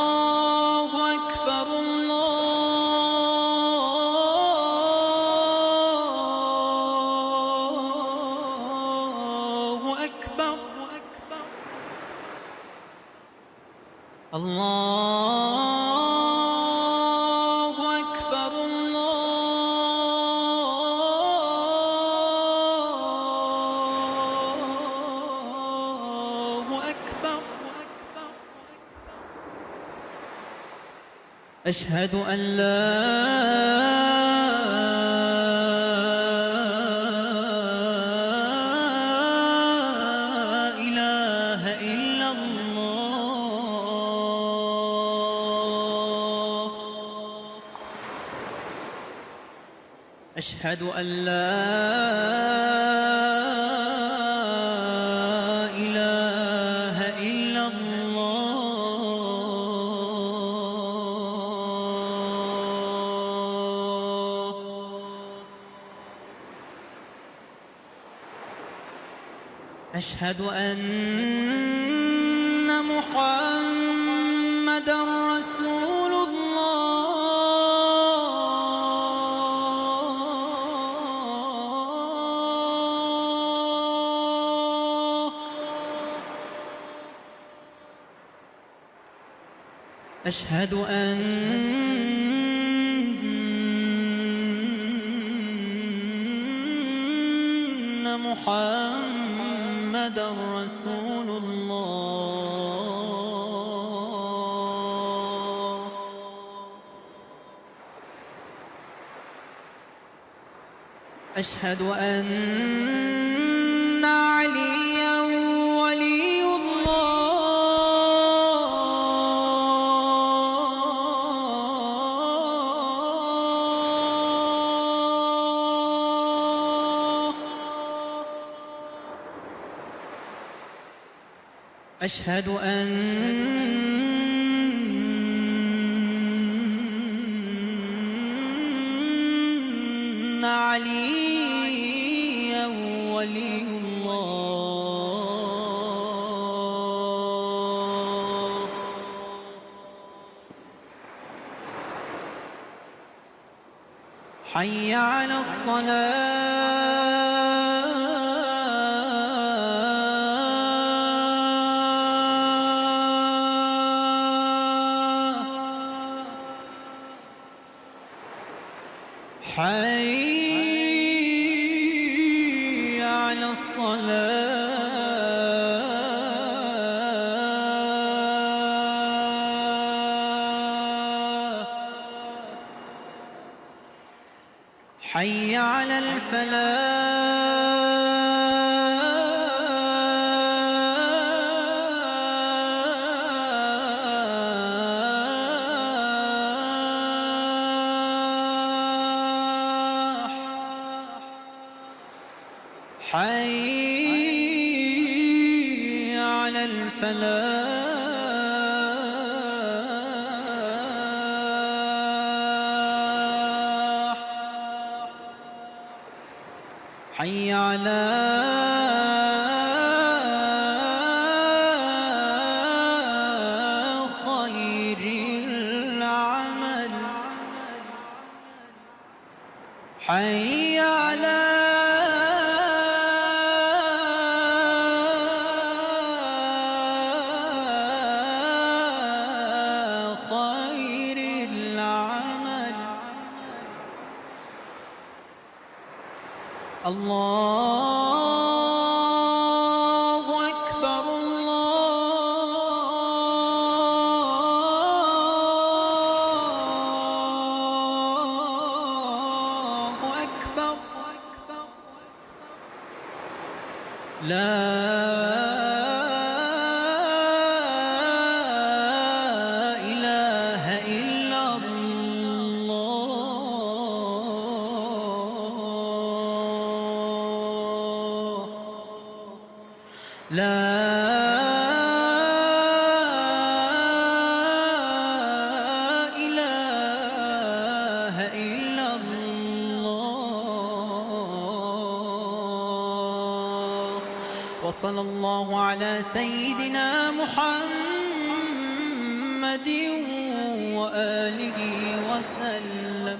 الله أكبر الله أكبر الله أكبر الله أكبر أشهد أن لا إله إلا الله أشهد أن لا إله إلا الله أشهد أن محمدًا رسول الله أشهد أن محمدًا رسول الله أشهد أن عليًا ولي الله أشهد أن عليًا ولي الله حي على الصلاة حي على الصلاة حي على الفلاح حي على الفلاح حي على خير العمل حي على خير العمل الله أكبر الله أكبر لا إله إلا الله لا إله إلا الله وصلى الله على سيدنا محمد وآله وسلم.